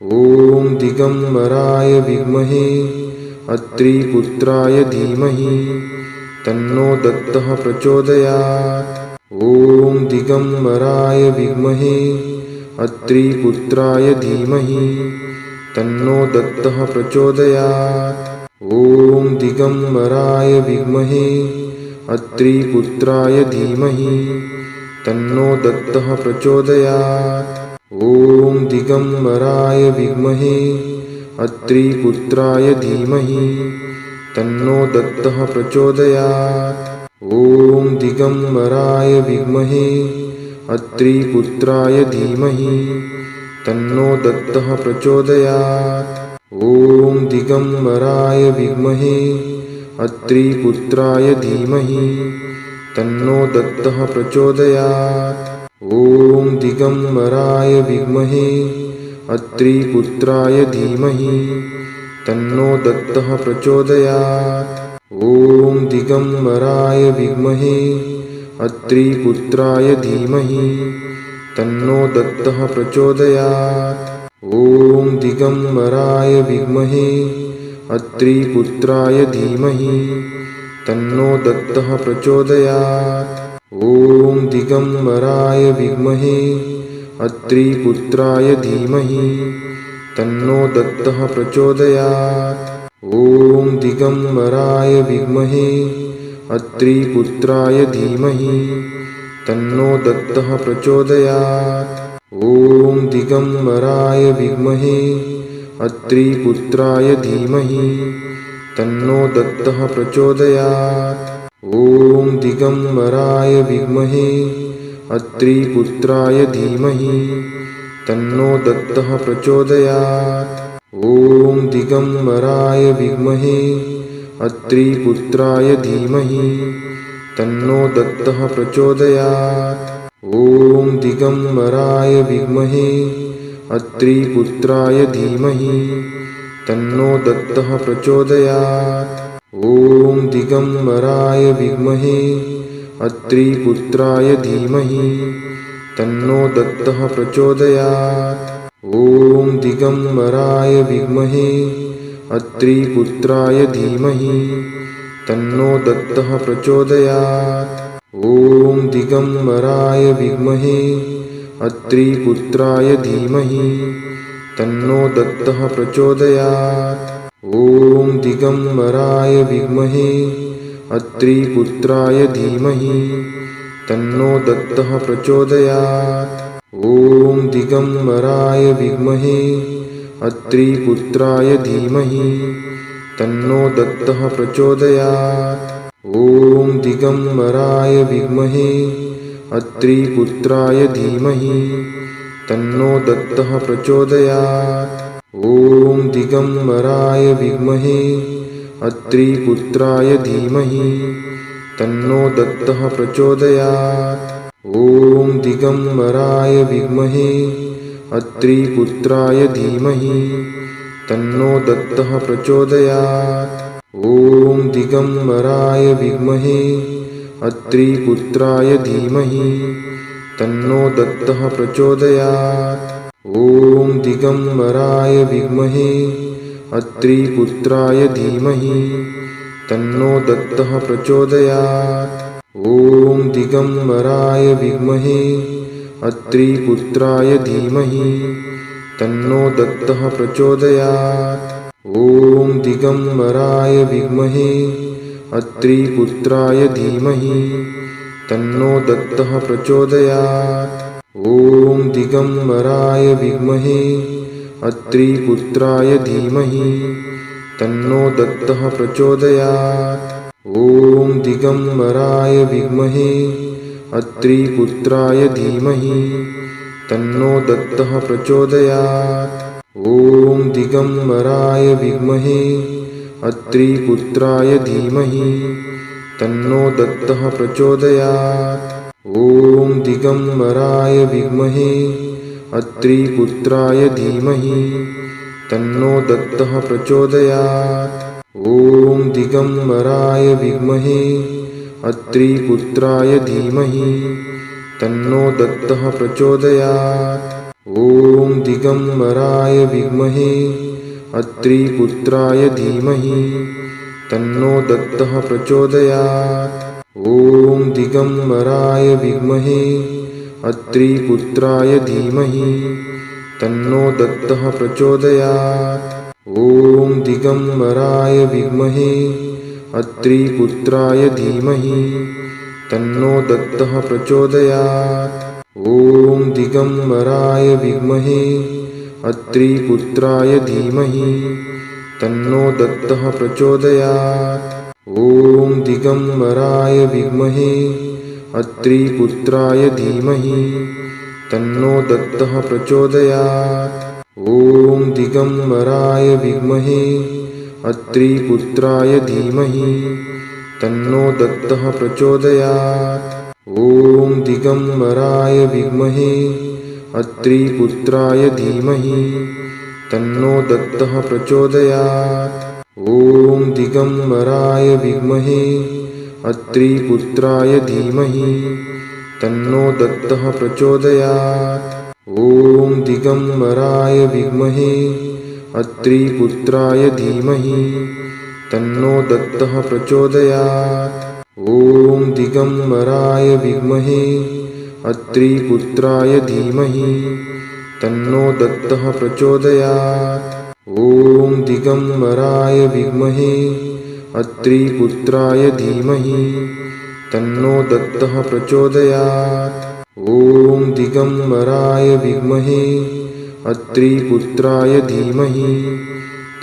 ॐ दिगम्बराय विद्महे अत्रिपुत्राय धीमहि तन्नो दत्तः प्रचोदयात्। ॐ दिगम्बराय विद्महे अत्रिपुत्राय धीमहि तन्नो दत्तः प्रचोदयात्। ॐ दिगम्बराय विद्महे अत्रिपुत्राय धीमहि तन्नो दत्तः प्रचोदयात्। ॐ दिगम्बराय विद्महे अत्रिपुत्राय धीमहि तन्नो दत्तः प्रचोदयात्। ॐ दिगम्बराय विद्महे अत्रिपुत्राय धीमहि तन्नो दत्तः प्रचोदयात्। ॐ दिगम्बराय विद्महे अत्रिपुत्राय धीमहि तन्नो दत्तः प्रचोदयात्। ॐ दिगम्बराय विद्महे अत्रिपुत्राय धीमहि तन्नो दत्तः प्रचोदयात्। ॐ दिगम्बराय विद्महे अत्रिपुत्राय धीमहि तन्नो दत्तः प्रचोदयात्। ॐ दिगम्बराय विद्महे अत्रिपुत्राय धीमहि तन्नो दत्तः प्रचोदयात्। ॐ दिगम्बराय विद्महे अत्रिपुत्राय धीमहि तन्नो दत्तः प्रचोदयात्। ॐ दिगम्बराय विद्महे अत्रिपुत्राय धीमहि तन्नो दत्तः प्रचोदयात्। ॐ दिगम्बराय विद्महे अत्रिपुत्राय धीमहि तन्नो दत्तः प्रचोदयात्। ॐ दिगम्बराय विद्महे अत्रिपुत्राय धीमहि तन्नो दत्तः प्रचोदयात्। ॐ दिगम्बराय विद्महे अत्रिपुत्राय धीमहि तन्नो दत्तः प्रचोदयात्। ॐ दिगम्बराय विद्महे अत्रिपुत्राय धीमहि तन्नो दत्तः प्रचोदयात्। ॐ दिगम्बराय विद्महे अत्रिपुत्राय धीमहि तन्नो दत्तः प्रचोदयात्। ॐ दिगम्बराय विद्महे अत्रिपुत्राय धीमहि तन्नो दत्तः प्रचोदयात्। ॐ दिगम्बराय विद्महे अत्रिपुत्राय धीमहि तन्नो दत्तः प्रचोदयात्। ॐ दिगम्बराय विद्महे अत्रिपुत्राय धीमहि तन्नो दत्तः प्रचोदयात्। ॐ दिगम्बराय विद्महे अत्रिपुत्राय धीमहि तन्नो दत्तः प्रचोदयात्। ॐ दिगम्बराय विद्महे अत्रिपुत्राय धीमहि तन्नो दत्तः प्रचोदयात्। ॐ दिगम्बराय विद्महे अत्रिपुत्राय धीमहि तन्नो दत्तः प्रचोदयात्। ॐ दिगम्बराय विद्महे अत्रिपुत्राय धीमहि तन्नो दत्तः प्रचोदयात्। ॐ दिगम्बराय विद्महे अत्रिपुत्राय धीमहि तन्नो दत्तः प्रचोदयात्। ॐ दिगम्बराय विद्महे अत्रिपुत्राय धीमहि तन्नो दत्तः प्रचोदयात्। ॐ दिगम्बराय विद्महे अत्रिपुत्राय धीमहि तन्नो दत्तः प्रचोदयात्। ॐ दिगम्बराय विद्महे अत्रिपुत्राय धीमहि तन्नो दत्तः प्रचोदयात्। ॐ दिगम्बराय विद्महे अत्रिपुत्राय धीमहि तन्नो दत्तः प्रचोदयात्। ॐ दिगम्बराय विद्महे अत्रिपुत्राय धीमहि तन्नो दत्तः प्रचोदयात्। ॐ दिगम्बराय विद्महे अत्रिपुत्राय धीमहि तन्नो दत्तः प्रचोदयात्। ॐ दिगम्बराय विद्महे अत्रिपुत्राय धीमहि तन्नो दत्तः प्रचोदयात्। ॐ दिगम्बराय विद्महे अत्रिपुत्राय धीमहि तन्नो दत्तः प्रचोदयात्। ॐ दिगम्बराय विद्महे अत्रिपुत्राय धीमहि तन्नो दत्तः प्रचोदयात्। ॐ दिगम्बराय विद्महे अत्रिपुत्राय धीमहि तन्नो दत्तः प्रचोदयात्। ॐ दिगम्बराय विद्महे अत्रिपुत्राय धीमहि तन्नो दत्तः प्रचोदयात्। ॐ दिगम्बराय विद्महे अत्रिपुत्राय धीमहि तन्नो दत्तः प्रचोदयात्। ॐ दिगम्बराय विद्महे अत्रिपुत्राय धीमहि तन्नो दत्तः प्रचोदयात्। ॐ दिगम्बराय विद्महे अत्रिपुत्राय धीमहि तन्नो दत्तः प्रचोदयात्। ॐ दिगम्बराय विद्महे अत्रिपुत्राय धीमहि तन्नो दत्तः प्रचोदयात्। ॐ दिगम्बराय विद्महे अत्रिपुत्राय धीमहि तन्नो दत्तः प्रचोदयात्। ॐ दिगम्बराय विद्महे अत्रिपुत्राय धीमहि तन्नो दत्तः प्रचोदयात्। ॐ दिगम्बराय विद्महे अत्रिपुत्राय धीमहि तन्नो दत्तः प्रचोदयात्। ॐ दिगम्बराय विद्महे अत्रिपुत्राय धीमहि तन्नो दत्तः प्रचोदयात्। ॐ दिगम्बराय विद्महे अत्रिपुत्राय धीमहि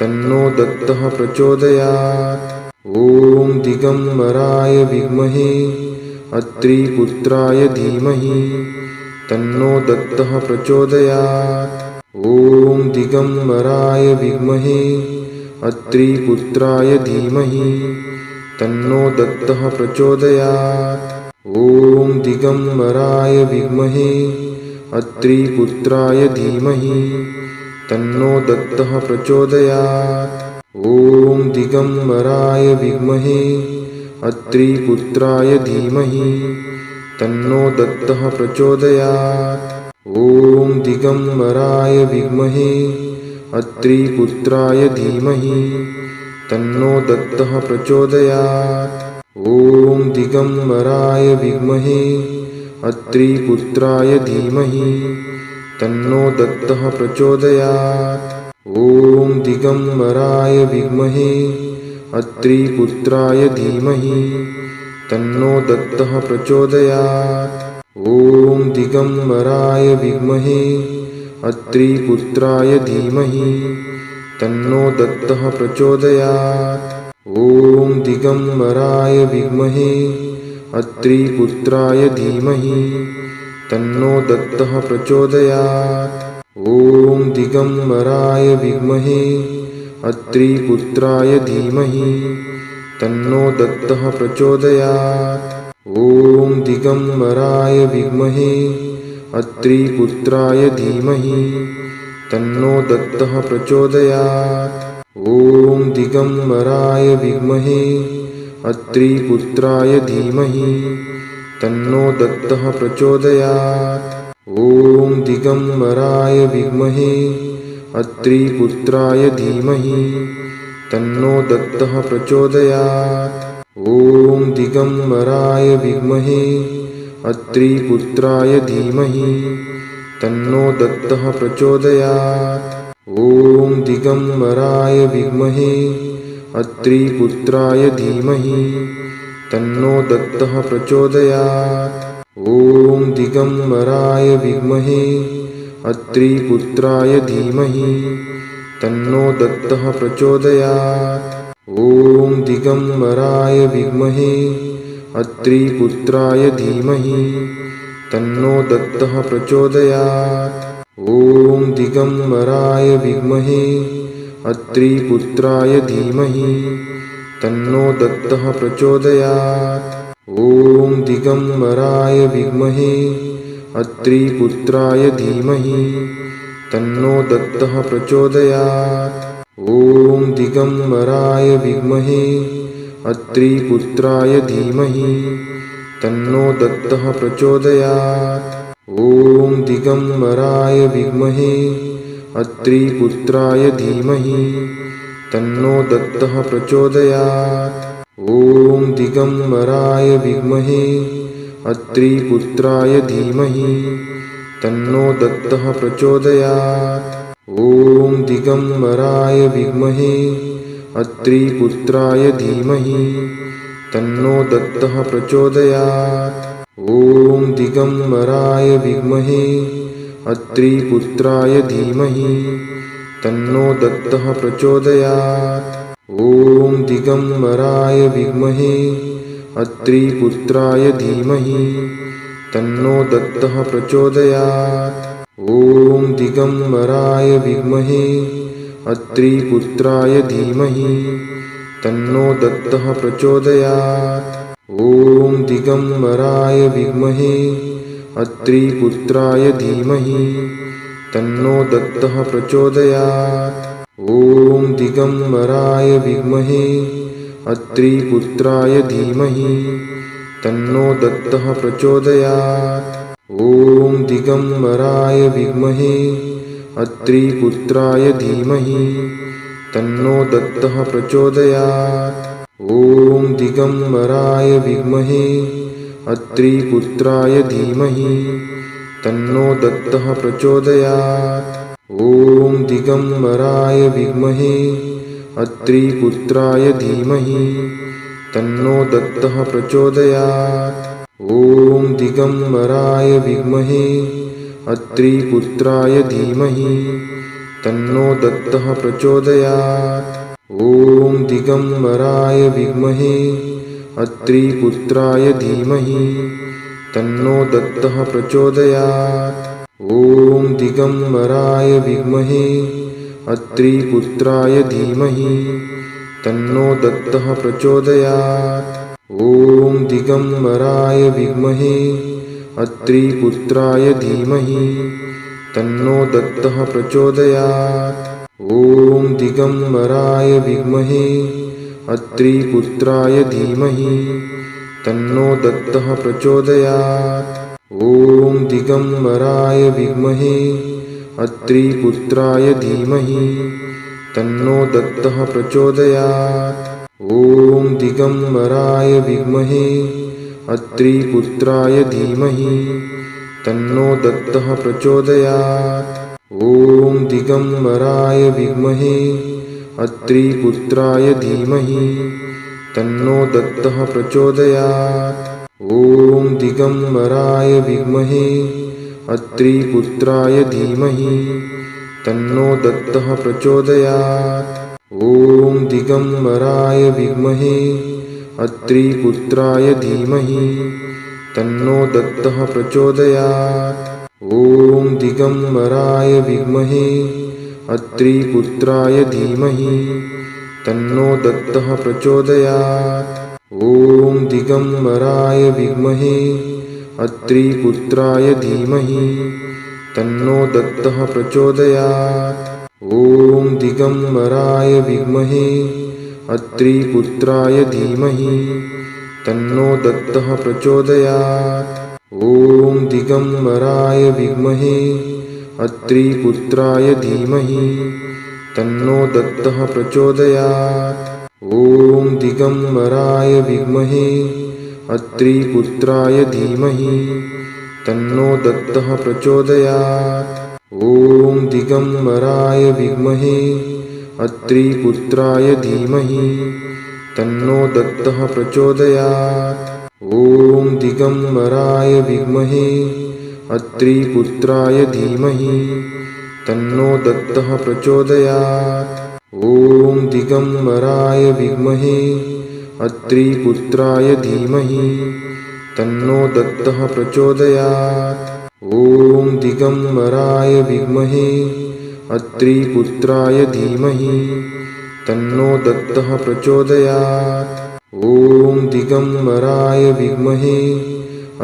तन्नो दत्तः प्रचोदयात्। ॐ दिगम्बराय विद्महे अत्रिपुत्राय धीमहि तन्नो दत्तः प्रचोदयात्। ॐ दिगम्बराय विद्महे अत्रिपुत्राय धीमहि तन्नो दत्तः प्रचोदयात्। ॐ दिगम्बराय विद्महे अत्रिपुत्राय धीमहि तन्नो दत्तः प्रचोदयात्। ॐ दिगम्बराय विद्महे अत्रिपुत्राय धीमहि तन्नो दत्तः प्रचोदयात्। ॐ दिगम्बराय विद्महे अत्रिपुत्राय धीमहि तन्नो दत्तः प्रचोदयात्। ॐ दिगम्बराय विद्महे अत्रिपुत्राय धीमहि तन्नो दत्तः प्रचोदयात्। ॐ दिगम्बराय विद्महे अत्रिपुत्राय धीमहि तन्नो दत्तः प्रचोदयात्। ॐ दिगम्बराय विद्महे अत्रिपुत्राय धीमहि तन्नो दत्तः प्रचोदयात्। ॐ दिगम्बराय विद्महे अत्रिपुत्राय धीमहि तन्नो दत्तः प्रचोदयात्। ॐ दिगम्बराय विद्महे अत्रिपुत्राय धीमहि तन्नो दत्तः प्रचोदयात्। ॐ दिगम्बराय विद्महे अत्रिपुत्राय धीमहि तन्नो दत्तः प्रचोदयात्। ॐ दिगम्बराय विद्महे अत्रिपुत्राय धीमहि तन्नो दत्तः प्रचोदयात्। ॐ दिगम्बराय विद्महे अत्रिपुत्राय धीमहि तन्नो दत्तः प्रचोदयात्। ॐ दिगम्बराय विद्महे अत्रिपुत्राय धीमहि तन्नो दत्तः प्रचोदयात्। ॐ दिगम्बराय विद्महे अत्रिपुत्राय धीमहि तन्नो दत्तः प्रचोदयात्। ॐ दिगम्बराय विद्महे अत्रिपुत्राय धीमहि तन्नो दत्तः प्रचोदयात्। ॐ दिगम्बराय विद्महे अत्रिपुत्राय धीमहि तन्नो दत्तः प्रचोदयात्। ॐ दिगम्बराय विद्महे अत्रिपुत्राय धीमहि तन्नो दत्तः प्रचोदयात्। ॐ दिगम्बराय विद्महे अत्रिपुत्राय धीमहि तन्नो दत्तः प्रचोदयात्। ॐ दिगम्बराय विद्महे अत्रिपुत्राय धीमहि तन्नो दत्तः प्रचोदयात्। ॐ दिगम्बराय विद्महे अत्रिपुत्राय धीमहि तन्नो दत्तः प्रचोदयात्। ॐ दिगम्बराय विद्महे अत्रिपुत्राय धीमहि तन्नो दत्तः प्रचोदयात्। ॐ दिगम्बराय विद्महे अत्रिपुत्राय धीमहि तन्नो दत्तः प्रचोदयात्। ॐ दिगम्बराय विद्महे अत्रिपुत्राय धीमहि तन्नो दत्तः प्रचोदयात्। ॐ दिगम्बराय विद्महे अत्रिपुत्राय धीमहि तन्नो दत्तः प्रचोदयात्। ॐ दिगम्बराय विद्महे अत्रिपुत्राय धीमहि तन्नो दत्तः प्रचोदयात्। ॐ दिगम्बराय विद्महे अत्रिपुत्राय धीमहि तन्नो दत्तः प्रचोदयात्। ॐ दिगम्बराय विद्महे अत्रिपुत्राय धीमहि तन्नो दत्तः प्रचोदयात्। ॐ दिगम्बराय विद्महे अत्रिपुत्राय धीमहि तन्नो दत्तः प्रचोदयात्। ॐ दिगम्बराय विद्महे अत्रिपुत्राय धीमहि तन्नो दत्तः प्रचोदयात्। ॐ दिगम्बराय विद्महे अत्रिपुत्राय धीमहि तन्नो दत्तः प्रचोदयात्। ॐ दिगम्बराय विद्महे अत्रिपुत्राय धीमहि तन्नो दत्तः प्रचोदयात्। ॐ दिगम्बराय विद्महे अत्रिपुत्राय धीमहि तन्नो दत्तः प्रचोदयात्। ॐ दिगम्बराय विद्महे अत्रिपुत्राय धीमहि तन्नो दत्तः प्रचोदयात्। ॐ दिगम्बराय विद्महे अत्रिपुत्राय धीमहि तन्नो दत्तः प्रचोदयात्। ॐ दिगम्बराय विद्महे अत्रिपुत्राय धीमहि तन्नो दत्तः प्रचोदयात्। ॐ दिगम्बराय विद्महे अत्रिपुत्राय धीमहि तन्नो दत्तः प्रचोदयात्। ॐ दिगम्बराय विद्महे अत्रिपुत्राय धीमहि तन्नो दत्तः प्रचोदयात्। ॐ दिगम्बराय विद्महे अत्रिपुत्राय धीमहि तन्नो दत्तः प्रचोदयात्। ॐ दिगम्बराय विद्महे अत्रिपुत्राय धीमहि तन्नो दत्तः प्रचोदयात्। ॐ दिगम्बराय विद्महे अत्रिपुत्राय धीमहि तन्नो दत्तः प्रचोदयात्। ॐ दिगम्बराय विद्महे अत्रिपुत्राय धीमहि तन्नो दत्तः प्रचोदयात्। ॐ दिगम्बराय विद्महे अत्रिपुत्राय धीमहि तन्नो दत्तः प्रचोदयात्। ॐ दिगम्बराय विद्महे अत्रिपुत्राय धीमहि तन्नो दत्तः प्रचोदयात्। ॐ दिगम्बराय विद्महे अत्रिपुत्राय धीमहि तन्नो दत्तः प्रचोदयात्। ॐ दिगम्बराय विद्महे अत्रिपुत्राय धीमहि तन्नो दत्तः प्रचोदयात्। ॐ दिगम्बराय विद्महे अत्रिपुत्राय धीमहि तन्नो दत्तः प्रचोदयात्। ॐ दिगम्बराय विद्महे अत्रिपुत्राय धीमहि तन्नो दत्तः प्रचोदयात्। ॐ दिगम्बराय विद्महे अत्रिपुत्राय धीमहि तन्नो दत्तः प्रचोदयात्। ॐ दिगम्बराय विद्महे अत्रिपुत्राय धीमहि तन्नो दत्तः प्रचोदयात्। ॐ दिगम्बराय विद्महे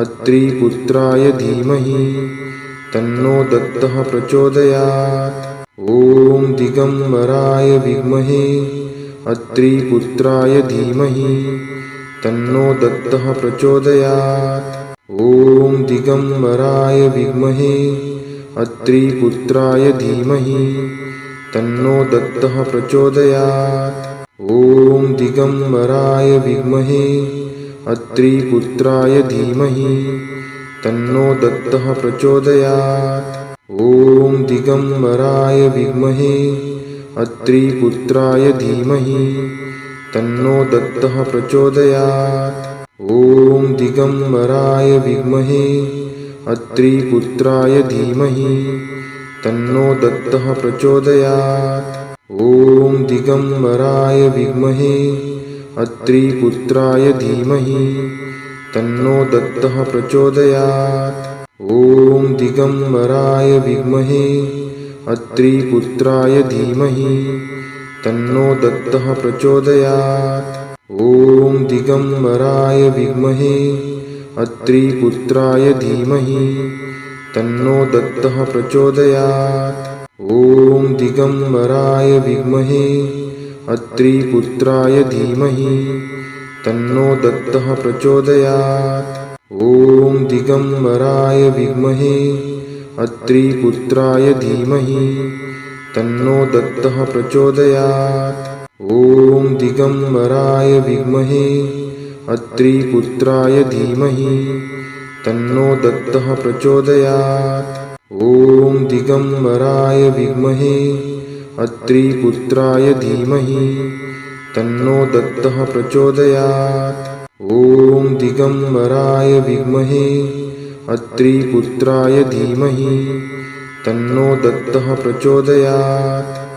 अत्रिपुत्राय धीमहि तन्नो दत्तः प्रचोदयात्। ॐ दिगम्बराय विद्महे अत्रिपुत्राय धीमहि तन्नो दत्तः प्रचोदयात्। ॐ दिगम्बराय विद्महे अत्रिपुत्राय धीमहि तन्नो दत्तः प्रचोदयात्। ॐ दिगम्बराय विद्महे अत्रिपुत्राय धीमहि तन्नो दत्तः प्रचोदयात्। ॐ दिगम्बराय विद्महे अत्रिपुत्राय धीमहि तन्नो दत्तः प्रचोदयात्। ॐ दिगम्बराय विद्महे अत्रिपुत्राय धीमहि तन्नो दत्तः प्रचोदयात्। ॐ दिगम्बराय विद्महे अत्रिपुत्राय धीमहि तन्नो दत्तः प्रचोदयात्। ॐ दिगम्बराय विद्महे अत्रिपुत्राय धीमहि तन्नो दत्तः प्रचोदयात्। ॐ दिगम्बराय विद्महे अत्रिपुत्राय धीमहि तन्नो दत्तः प्रचोदयात्। ॐ दिगम्बराय विद्महे अत्रिपुत्राय धीमहि तन्नो दत्तः प्रचोदयात्। ॐ दिगम्बराय विद्महे अत्रिपुत्राय धीमहि तन्नो दत्तः प्रचोदयात्। ॐ दिगम्बराय विद्महे अत्रिपुत्राय धीमहि तन्नो दत्तः प्रचोदयात्। ॐ दिगम्बराय विद्महे अत्रिपुत्राय धीमहि तन्नो दत्तः प्रचोदयात्। ॐ दिगम्बराय विद्महे अत्रिपुत्राय धीमहि तन्नो दत्तः प्रचोदयात्। ॐ दिगम्बराय विद्महे अत्रिपुत्राय धीमहि तन्नो दत्तः प्रचोदयात्। ॐ दिगम्बराय विद्महे अत्रिपुत्राय धीमहि तन्नो दत्तः प्रचोदयात्। ॐ दिगम्बराय विद्महे अत्रिपुत्राय धीमहि तन्नो दत्तः प्रचोदयात्।